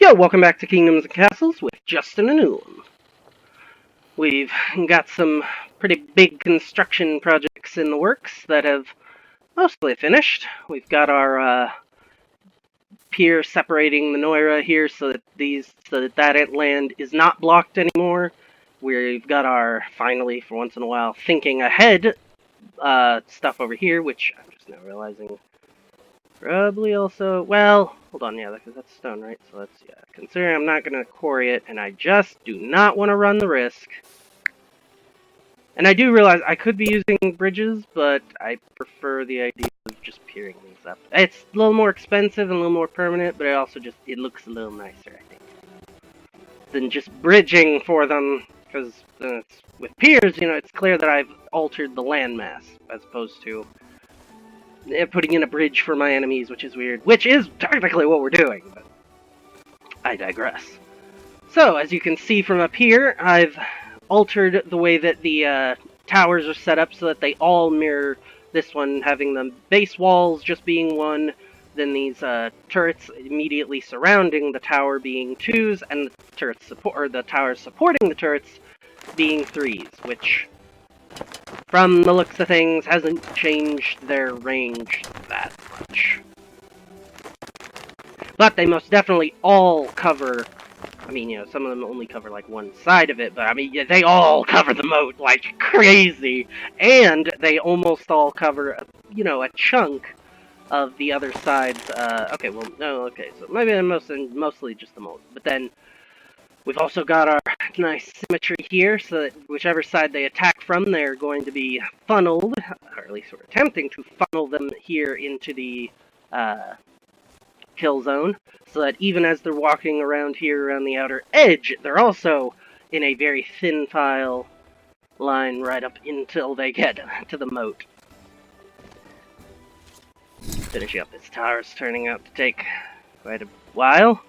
Yo, welcome back to Kingdoms and Castles with Justin and Ulam. We've got some pretty big construction projects in the works that have mostly finished. We've got our pier separating the Noira here so that that land is not blocked anymore. We've got our, finally, for once in a while, thinking ahead stuff over here, which I'm just now realizing probably also, well, hold on, yeah, because that's stone, right? So let's, yeah, considering I'm not going to quarry it, and I just do not want to run the risk. And I do realize I could be using bridges, but I prefer the idea of just piering these up. It's a little more expensive and a little more permanent, but it also just, it looks a little nicer, I think, than just bridging for them, because with piers, you know, it's clear that I've altered the landmass, as opposed to putting in a bridge for my enemies, which is weird. Which is technically what we're doing, but I digress. So, as you can see from up here, I've altered the way that the towers are set up so that they all mirror this one, having the base walls just being one, then these turrets immediately surrounding the tower being 2s, and the towers supporting the turrets being 3s, which, from the looks of things, hasn't changed their range that much. But they most definitely all cover, I mean, you know, some of them only cover like one side of it, but I mean, yeah, they all cover the moat like crazy. And they almost all cover, you know, a chunk of the other side's, okay, well, no, okay, so maybe mostly just the moat. But then we've also got our nice symmetry here, so that whichever side they attack from, they're going to be funneled, or at least we're attempting to funnel them here into the kill zone, so that even as they're walking around here around the outer edge, they're also in a very thin file line right up until they get to the moat. Finishing up this tower is turning out to take quite a while.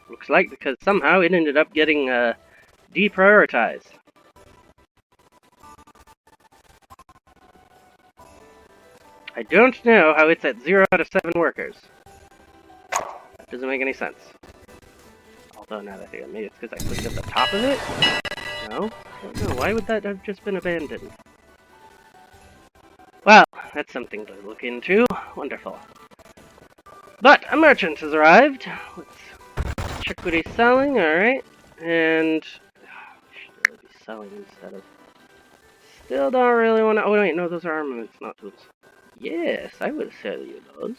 Looks like, because somehow it ended up getting deprioritized. I don't know how it's at 0 out of 7 workers. That doesn't make any sense. Although now that I think maybe it's because I clicked at the top of it? No? I don't know. Why would that have just been abandoned? Well, that's something to look into. Wonderful. But a merchant has arrived. Let's check what he's selling, alright. And should really be selling instead of. Still don't really want to. Oh, wait, no, those are armaments, not tools. Yes, I would sell you those.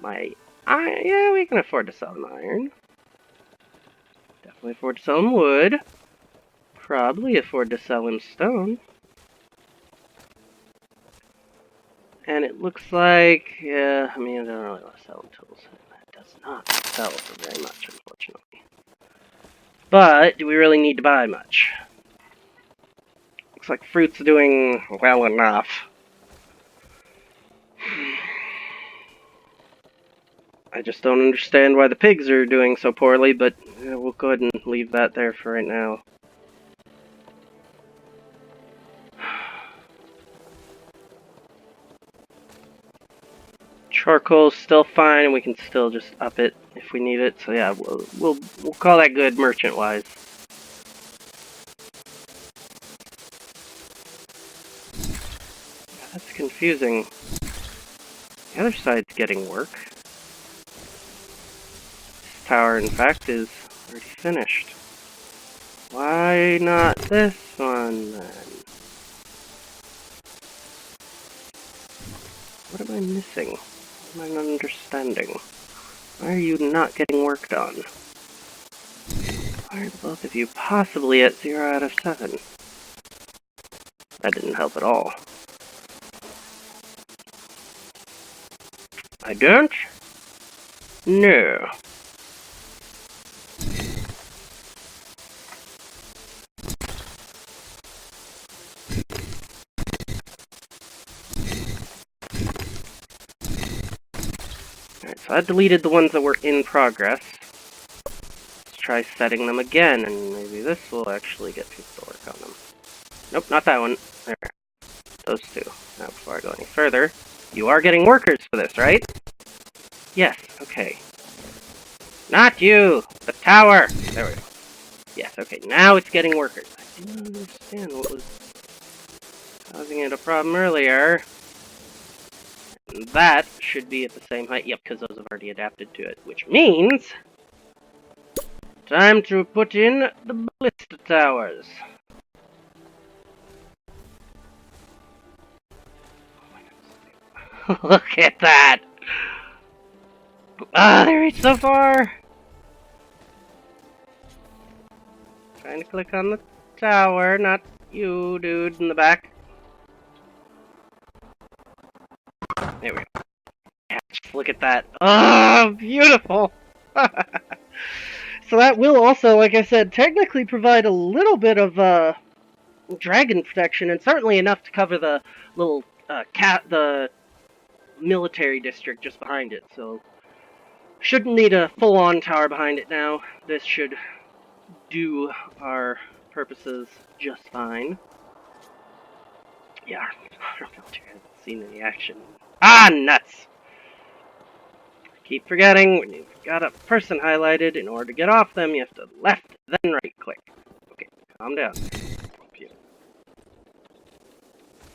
My iron. Yeah, we can afford to sell them iron. Definitely afford to sell him wood. Probably afford to sell him stone. And it looks like, yeah, I mean, I don't really want to sell him tools. That does not sell for very much, unfortunately. But, do we really need to buy much? Looks like fruit's doing well enough. I just don't understand why the pigs are doing so poorly, but we'll go ahead and leave that there for right now. Charcoal's still fine, and we can still just up it if we need it. So yeah, we'll call that good merchant-wise. That's confusing. The other side's getting work. This tower, in fact, is already finished. Why not this one, then? What am I missing? What am I not understanding? Why are you not getting work done? Why are both of you possibly at 0 out of 7? That didn't help at all. I don't? No. Alright, so I deleted the ones that were in progress. Let's try setting them again, and maybe this will actually get people to work on them. Nope, not that one. There. Those two. Now, before I go any further, you are getting workers for this, right? Yes, okay. Not you! The tower! There we go. Yes, okay, now it's getting workers. I didn't understand what was causing it a problem earlier. And that should be at the same height. Yep, because those have already adapted to it. Which means... time to put in the ballista towers. Look at that! Ah, they reached so far! Trying to click on the tower, not you, dude, in the back. There we go. Yeah, just look at that. Oh, beautiful! So that will also, like I said, technically provide a little bit of dragon protection, and certainly enough to cover the little the military district just behind it. So shouldn't need a full-on tower behind it now. This should do our purposes just fine. Yeah, I don't know, I haven't seen any action. Ah, nuts! Keep forgetting, when you've got a person highlighted, in order to get off them, you have to left, then right click. Okay, calm down.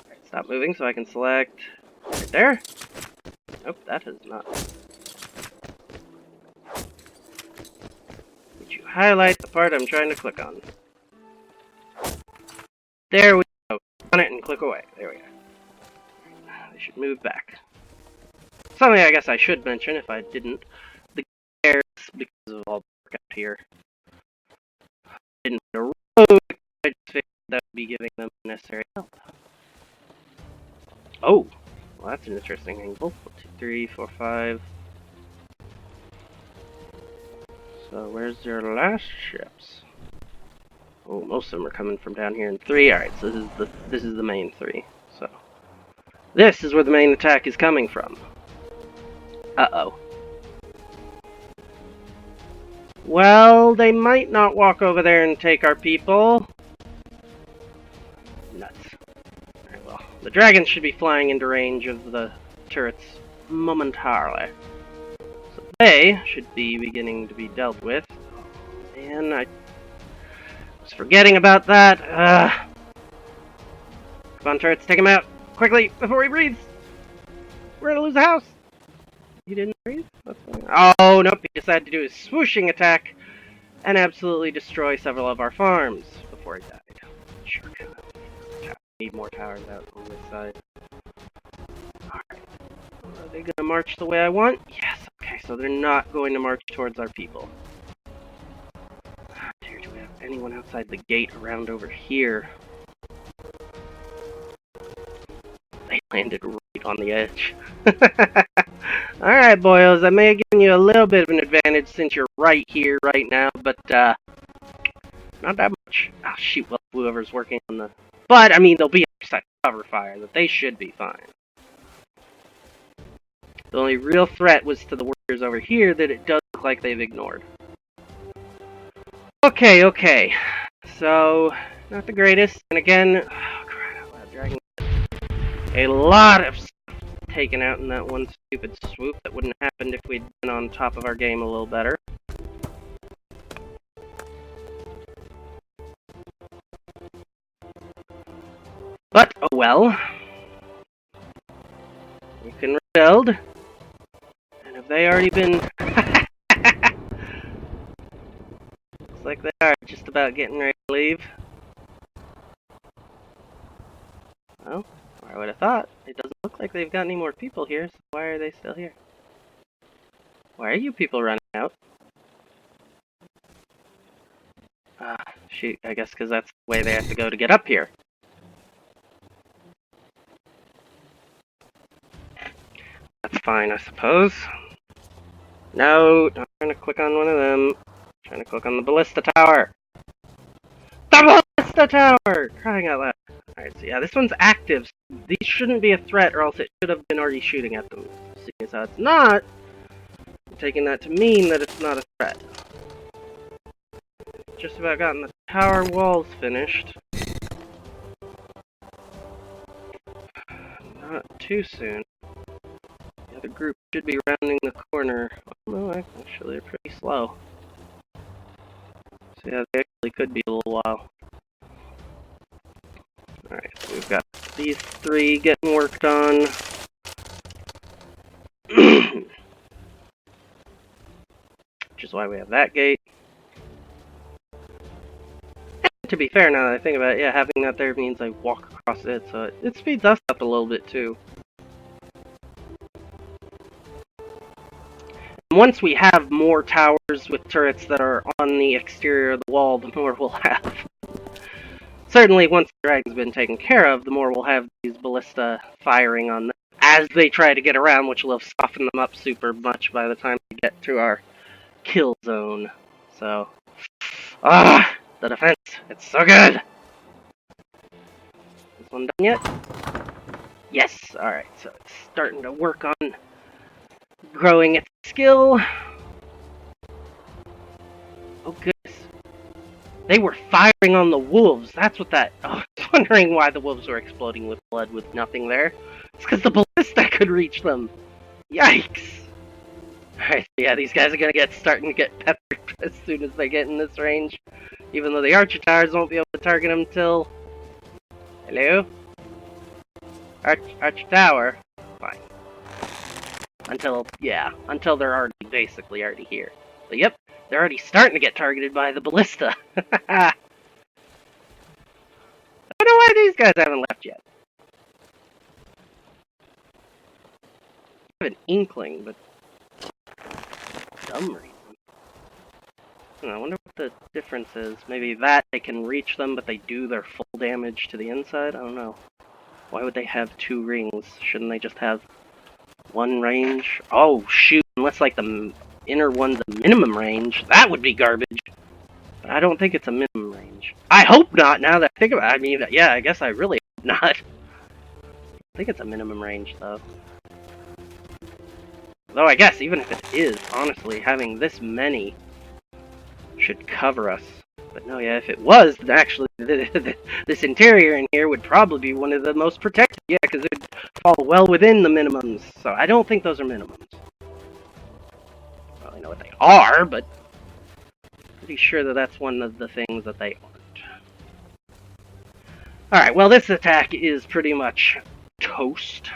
Alright, stop moving so I can select right there. Nope, that has not. Did you highlight the part I'm trying to click on? There we go. On it and click away. There we go. They should move back. Something I guess I should mention if I didn't. The gears, because of all the work out here, didn't put a road. I just figured that would be giving them necessary help. Oh, well that's an interesting angle. 1, 2, 3, 4, 5. So where's their last ships? Oh, most of them are coming from down here in 3. All right, so this is the main 3. So this is where the main attack is coming from. Uh-oh. Well, they might not walk over there and take our people. Nuts. Alright, well, the dragons should be flying into range of the turrets momentarily. So they should be beginning to be dealt with. And I was forgetting about that. Come on, turrets, take him out. Quickly, before he breathes. We're gonna lose the house. He didn't breathe? That's fine. Oh, nope, he decided to do his swooshing attack and absolutely destroy several of our farms before he died. Sure could. Need more towers out on this side. Alright. Are they gonna march the way I want? Yes, okay, so they're not going to march towards our people. Dear, do we have anyone outside the gate around over here? They landed right on the edge. Alright, boyos, I may have given you a little bit of an advantage since you're right here right now, but, not that much. Oh, shoot, well, whoever's working on the... But, I mean, there'll be a cover fire, that they should be fine. The only real threat was to the workers over here that it does look like they've ignored. Okay, okay. So, not the greatest. And again, oh, crap, dragon. A lot of stuff taken out in that one stupid swoop that wouldn't have happened if we'd been on top of our game a little better. But, oh well. We can rebuild. And have they already been... Looks like they are just about getting ready to leave. Well, I would have thought. It doesn't look like they've got any more people here, so why are they still here? Why are you people running out? Shoot, I guess because that's the way they have to go to get up here. That's fine, I suppose. No, not trying to click on one of them. I'm trying to click on the ballista tower. The ballista tower! Crying out loud. Alright, so yeah, this one's active. So these shouldn't be a threat, or else it should have been already shooting at them. Seeing as how it's not, I'm taking that to mean that it's not a threat. Just about gotten the tower walls finished. Not too soon. The other group should be rounding the corner. Oh, no, actually, they're pretty slow. So yeah, they actually could be a little while. Alright, so we've got these three getting worked on. Which is why we have that gate. And to be fair, now that I think about it, yeah, having that there means I walk across it, so it speeds us up a little bit too. Once we have more towers with turrets that are on the exterior of the wall, the more we'll have. Certainly, once the dragon's been taken care of, the more we'll have these ballista firing on them as they try to get around, which will have softened them up super much by the time we get to our kill zone. So, the defense, it's so good! This one done yet? Yes, alright, so it's starting to work on growing its skill. Oh, goodness. They were firing on the wolves. That's what that... Oh, I was wondering why the wolves were exploding with blood with nothing there. It's because the ballista could reach them. Yikes. Alright, yeah, these guys are starting to get peppered as soon as they get in this range. Even though the archer towers won't be able to target them till... Hello? Archer tower? Fine. Until they're already here. But yep, they're already starting to get targeted by the ballista. I don't know why these guys haven't left yet. I have an inkling, but dumb reason. I wonder what the difference is. Maybe that they can reach them, but they do their full damage to the inside? I don't know. Why would they have two rings? Shouldn't they just have one range? Oh, shoot. Unless, like, the inner one's a minimum range. That would be garbage. But I don't think it's a minimum range. I hope not, now that I think about it. I mean, yeah, I guess I really hope not. I think it's a minimum range, though. Though I guess, even if it is, honestly, having this many should cover us. But no, yeah, if it was, actually, this interior in here would probably be one of the most protected. Yeah, because it would fall well within the minimums. So I don't think those are minimums. Well, I know what they are, but pretty sure that that's one of the things that they aren't. Alright, well, this attack is pretty much toast.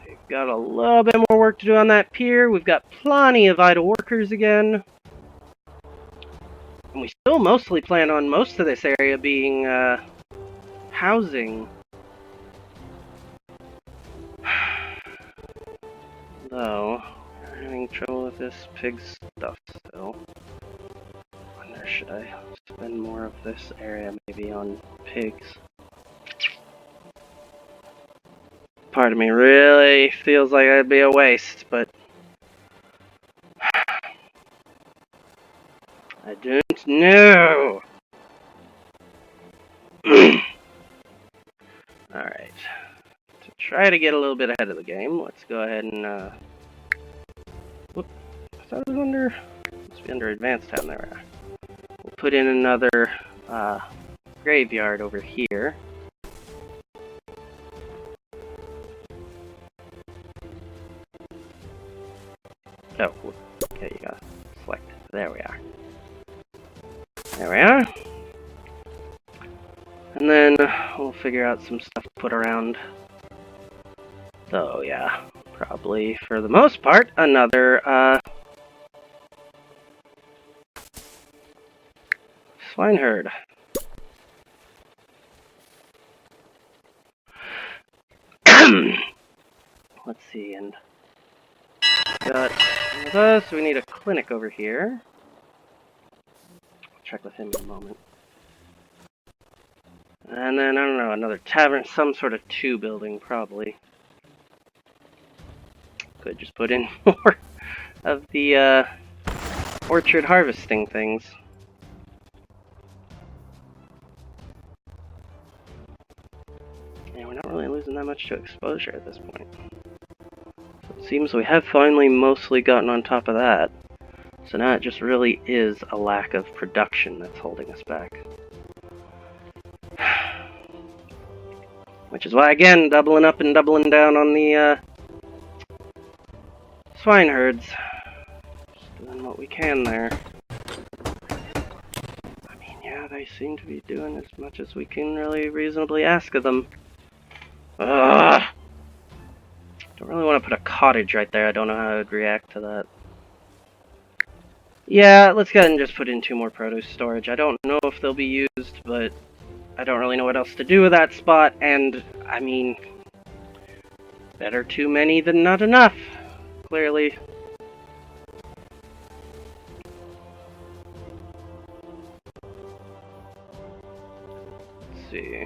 We've got a little bit more work to do on that pier. We've got plenty of idle workers again. And we still mostly plan on most of this area being housing. Though, we're having trouble with this pig stuff still. I wonder, should I spend more of this area maybe on pigs? Part of me really feels like it'd be a waste, but I don't know. Alright. To try to get a little bit ahead of the game, let's go ahead and, whoop. I thought it was under... Must be under advanced town there. We'll put in another, graveyard over here. Oh, okay, you gotta select. There we are. There we are. And then we'll figure out some stuff to put around. So, yeah, probably for the most part, another, swineherd. Let's see, and got this. We need a clinic over here. I'll check with him in a moment. And then, I don't know, another tavern, some sort of 2 building, probably. Could just put in more of the, orchard harvesting things. Yeah, we're not really losing that much to exposure at this point. So it seems we have finally mostly gotten on top of that. So now it just really is a lack of production that's holding us back. Which is why, again, doubling up and doubling down on the swine herds. Just doing what we can there. I mean, yeah, they seem to be doing as much as we can really reasonably ask of them. Ugh! Don't really want to put a cottage right there. I don't know how I would react to that. Yeah, let's go ahead and just put in 2 more produce storage. I don't know if they'll be used, but I don't really know what else to do with that spot, and, I mean, better too many than not enough, clearly. Let's see.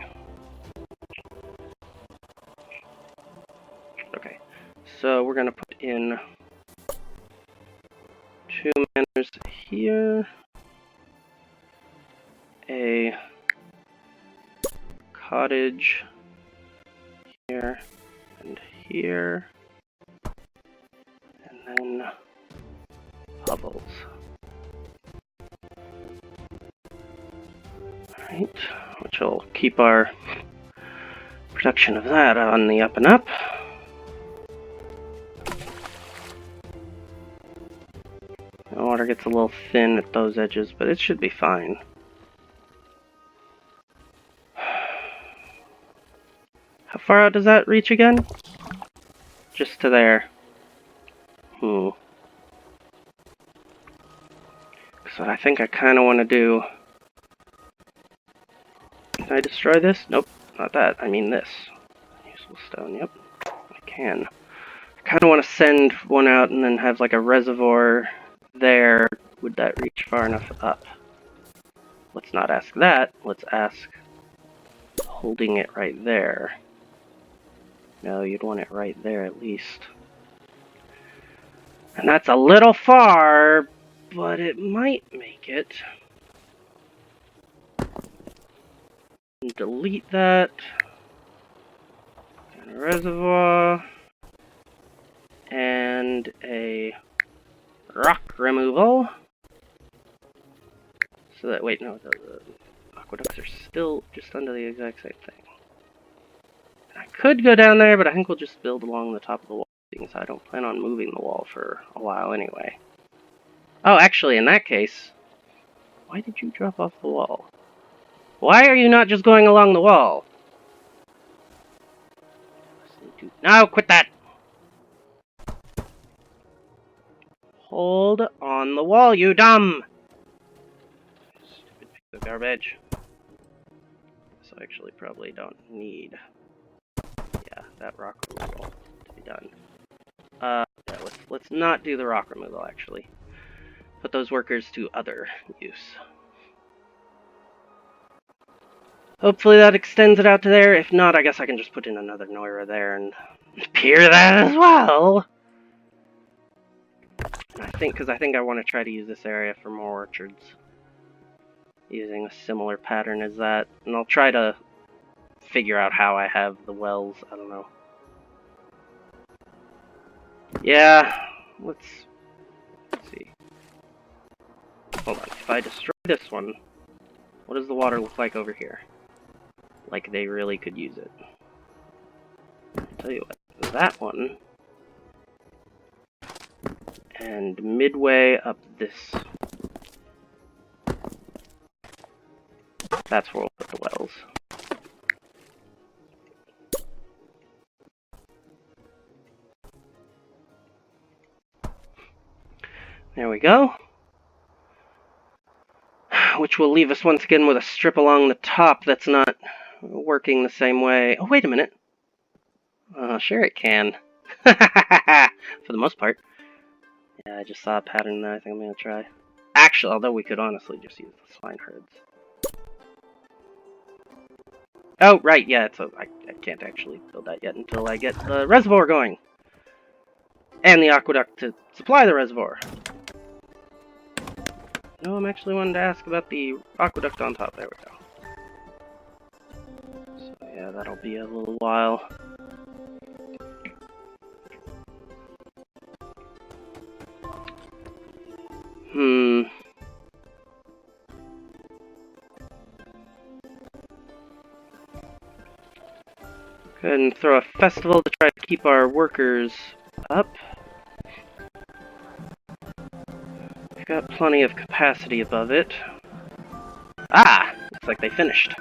Okay, so we're gonna put in 2 manors here, a cottage here and here, and then hovels. Alright, which will keep our production of that on the up and up. The water gets a little thin at those edges, but it should be fine. How far out does that reach again? Just to there. So I think I kind of want to do... Can I destroy this? Nope, not that. I mean this. Useful stone, yep. I can. I kind of want to send one out and then have like a reservoir there. Would that reach far enough up? Let's not ask that. Let's ask holding it right there. No, you'd want it right there at least. And that's a little far, but it might make it. And delete that. And a reservoir. And a rock removal. So that, wait, no, the aqueducts are still just under the exact same thing. I could go down there, but I think we'll just build along the top of the wall, because I don't plan on moving the wall for a while anyway. Oh, actually, in that case, why did you drop off the wall? Why are you not just going along the wall? No, quit that! Hold on the wall, you dumb! Stupid piece of garbage. So I actually probably don't need... Yeah, that rock removal to be done. Yeah, let's not do the rock removal, actually. Put those workers to other use. Hopefully that extends it out to there. If not, I guess I can just put in another Noira there and pier that as well. Because I think I want to try to use this area for more orchards. Using a similar pattern as that. And I'll try to figure out how I have the wells. I don't know. Yeah, let's see. Hold on. If I destroy this one, what does the water look like over here? Like they really could use it. I'll tell you what, that one, and midway up this, that's where we'll put the wells. There we go. Which will leave us once again with a strip along the top that's not working the same way. Oh, wait a minute. Sure it can. For the most part. Yeah, I just saw a pattern that I think I'm going to try. Actually, although we could honestly just use the swine herds. Oh, right, yeah, I can't actually build that yet until I get the reservoir going. And the aqueduct to supply the reservoir. No, I'm actually wanting to ask about the aqueduct on top. There we go. So yeah, that'll be a little while. Go ahead and throw a festival to try to keep our workers up. We've got plenty of capacity above it. Ah! Looks like they finished.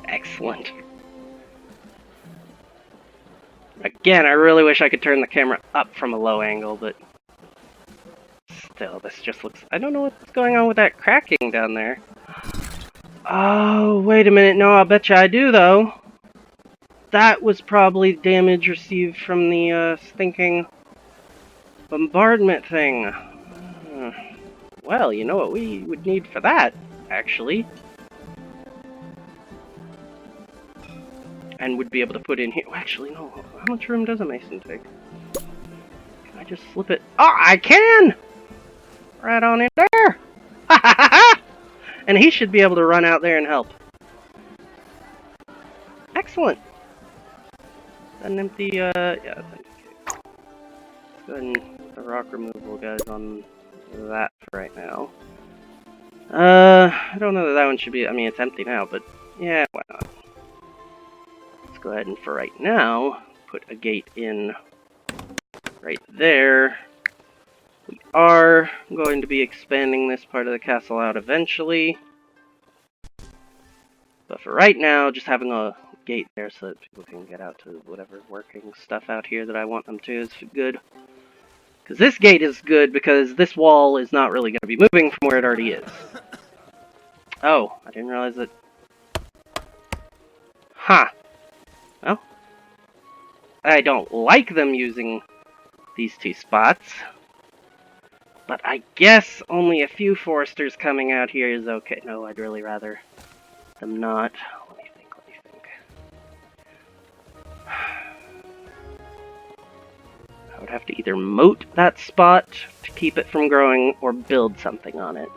Excellent. Again, I really wish I could turn the camera up from a low angle, but still, this just looks... I don't know what's going on with that cracking down there. Oh, wait a minute. No, I'll bet you I do, though. That was probably damage received from the stinking bombardment thing. Well, you know what we would need for that, actually. And would be able to put in here. Actually, no. How much room does a mason take? Can I just slip it? Oh, I can! Right on in there! Ha ha ha ha! And he should be able to run out there and help. Excellent! An empty, yeah. Let's go ahead and put the rock removal guys on that for right now. I don't know that that one should be, I mean, it's empty now, but yeah, why not? Let's go ahead and for right now, put a gate in right there. We are going to be expanding this part of the castle out eventually. But for right now, just having a gate there so that people can get out to whatever working stuff out here that I want them to is good. Because this gate is good because this wall is not really going to be moving from where it already is. Oh, I didn't realize that... Huh. Well, I don't like them using these two spots. But I guess only a few foresters coming out here is okay. No, I'd really rather them not. Let me think. I would have to either moat that spot to keep it from growing or build something on it.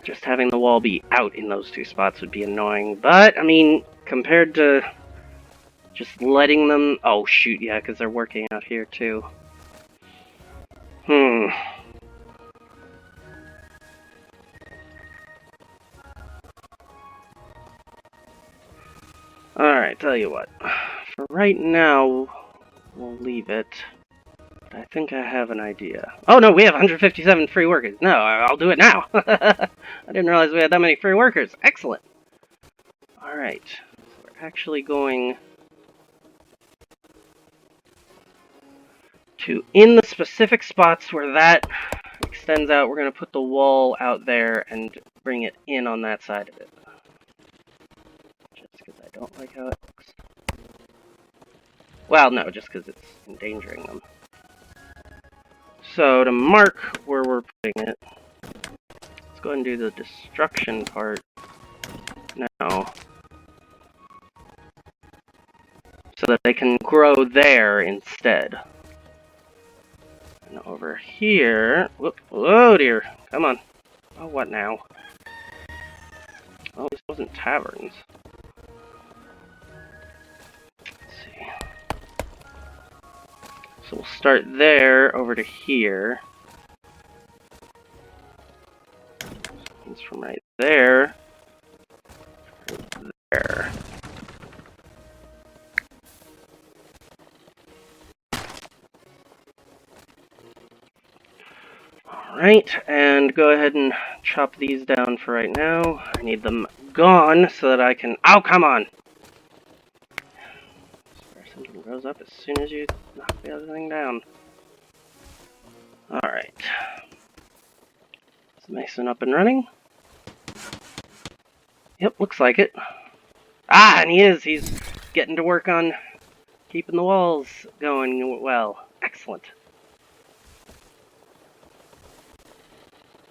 Just having the wall be out in those two spots would be annoying, but, I mean, compared to just letting them... Oh, shoot, yeah, because they're working out here, too. Alright, tell you what. For right now, we'll leave it. But I think I have an idea. Oh, no, we have 157 free workers. No, I'll do it now. I didn't realize we had that many free workers. Excellent. Alright, so we're actually going to, in the specific spots where that extends out, we're going to put the wall out there and bring it in on that side of it. Just because I don't like how it looks. Well, no, just because it's endangering them. So, to mark where we're putting it, let's go ahead and do the destruction part now. So that they can grow there instead. And over here... Whoop, oh dear, come on. Oh, what now? Oh, this wasn't taverns. Let's see. So we'll start there, over to here. It's from right there. There. Alright, and go ahead and chop these down for right now. I need them gone so that I can... Oh, come on! Something grows up as soon as you knock the other thing down. Alright. Is Mason up and running? Yep, looks like it. Ah, and he is! He's getting to work on keeping the walls going well. Excellent.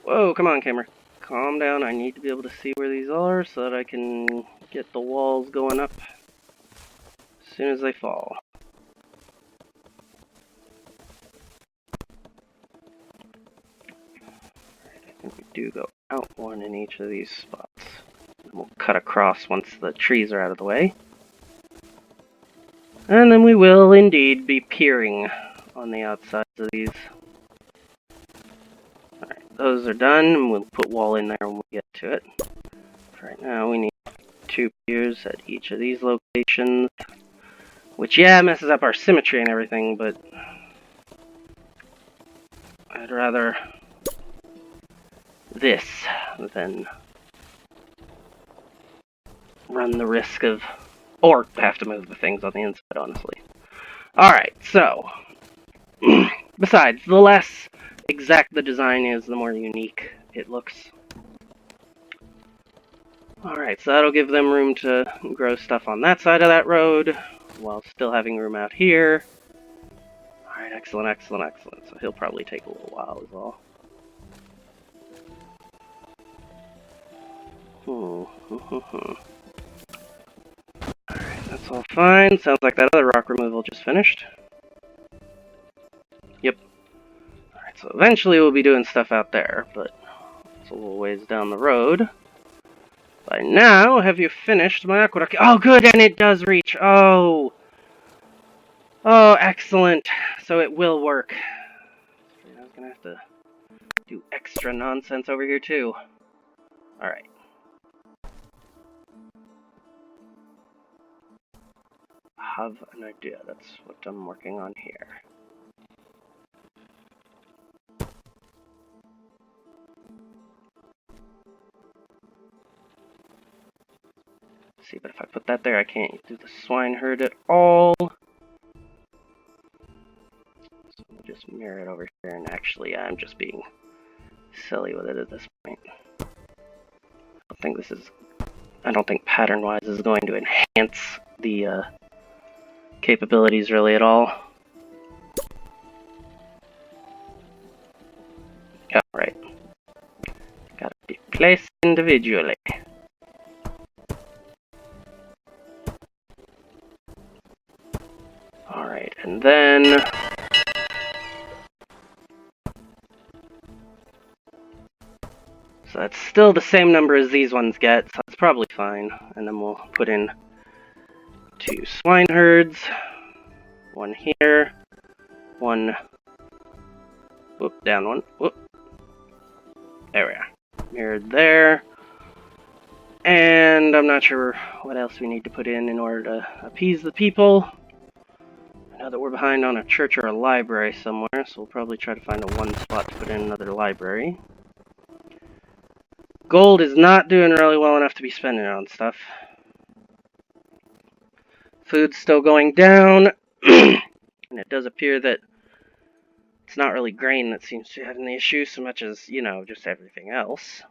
Whoa, come on, camera. Calm down. I need to be able to see where these are so that I can get the walls going up as soon as they fall. Alright, I think we do go out one in each of these spots. And we'll cut across once the trees are out of the way. And then we will indeed be peering on the outsides of these. Alright, those are done, and we'll put wall in there when we get to it. For right now, we need 2 piers at each of these locations. Which, yeah, messes up our symmetry and everything, but I'd rather this than run the risk of, or have to move the things on the inside, honestly. Alright, so, besides, the less exact the design is, the more unique it looks. Alright, so that'll give them room to grow stuff on that side of that road, while still having room out here. Alright, excellent, excellent, excellent. So he'll probably take a little while as well. Alright, that's all fine. Sounds like that other rock removal just finished. Yep. Alright, so eventually we'll be doing stuff out there, but it's a little ways down the road. By now, have you finished my aqueduct? Oh, good, and it does reach. Oh. Oh, excellent. So it will work. I was gonna have to do extra nonsense over here, too. Alright. Have an idea. That's what I'm working on here. See, but if I put that there, I can't do the swineherd at all. So we'll just mirror it over here, and actually, I'm just being silly with it at this point. I don't think pattern-wise is going to enhance the capabilities really at all. Alright. Gotta be placed individually. Alright, and then... So that's still the same number as these ones get, so that's probably fine. And then we'll put in 2 swineherds. 1 here. 1... Whoop, down 1. Whoop. There we are. Mirrored there. And I'm not sure what else we need to put in order to appease the people. I know that we're behind on a church or a library somewhere, so we'll probably try to find a 1 spot to put in another library. Gold is not doing really well enough to be spending on stuff. Food's still going down, and it does appear that it's not really grain that seems to be having the issue so much as, you know, just everything else.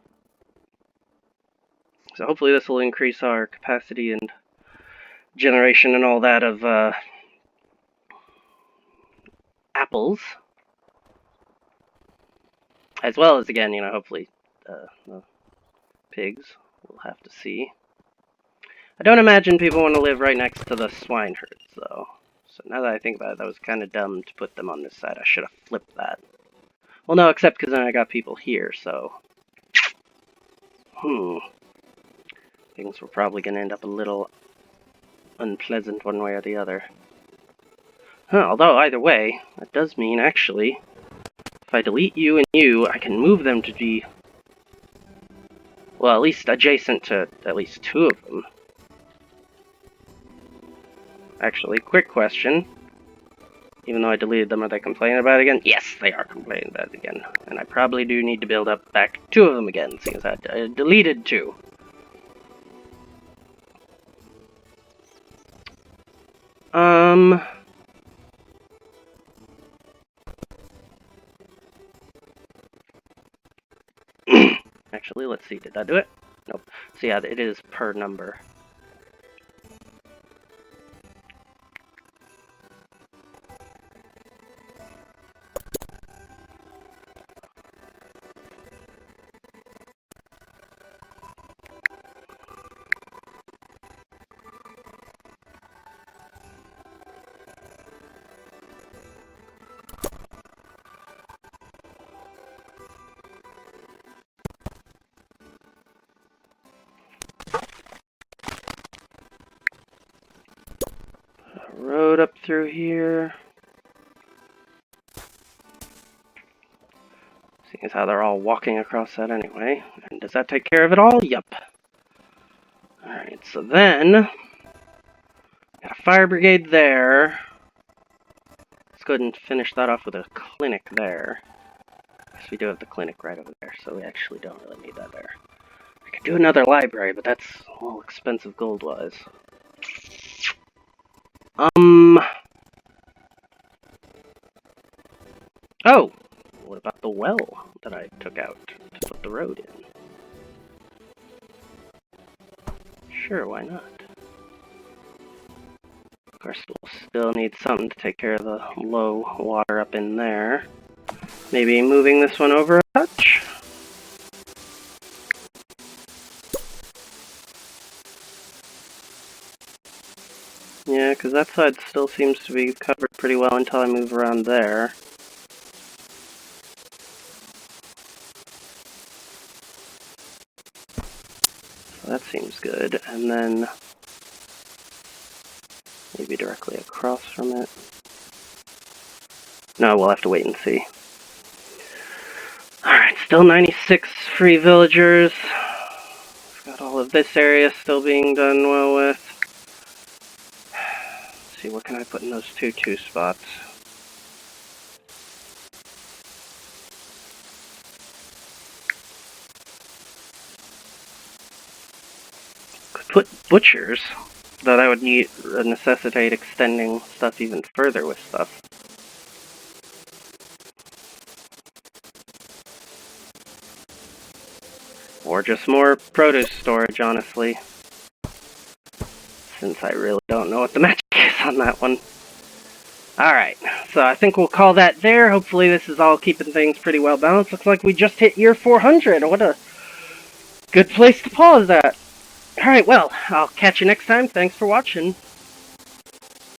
So hopefully this will increase our capacity and generation and all that of apples. As well as, again, you know, hopefully the pigs. We'll have to see. I don't imagine people want to live right next to the swineherds, though. So now that I think about it, that was kind of dumb to put them on this side. I should have flipped that. Well, no, except because then I got people here, so... Things were probably going to end up a little unpleasant one way or the other. Although, either way, that does mean, actually, if I delete you and you, I can move them to be... well, at least adjacent to at least 2 of them. Actually, quick question. Even though I deleted them, are they complaining about it again? Yes, they are complaining about it again. And I probably do need to build up back 2 of them again, seeing as I deleted 2. Actually, let's see, did that do it? Nope. So yeah, it is per number. Road up through here. See, Seeing as how they're all walking across that anyway. And does that take care of it all? Yup. Alright, so then... got a fire brigade there. Let's go ahead and finish that off with a clinic there. Because we do have the clinic right over there, so we actually don't really need that there. I could do another library, but that's a little expensive gold-wise. Oh! What about the well that I took out to put the road in? Sure, why not? Of course, we'll still need something to take care of the low water up in there. Maybe moving this one over a touch? Yeah, because that side still seems to be covered pretty well until I move around there. So that seems good. And then maybe directly across from it. No, we'll have to wait and see. Alright, still 96 free villagers. Got all of this area still being done well with. Let's see, what can I put in those 2-2 spots? Could put butchers, though that would necessitate extending stuff even further with stuff. Or just more produce storage, honestly. Since I really don't know what the magic is on that one. Alright, so I think we'll call that there. Hopefully this is all keeping things pretty well balanced. Looks like we just hit year 400. What a good place to pause at. Alright, well, I'll catch you next time. Thanks for watching.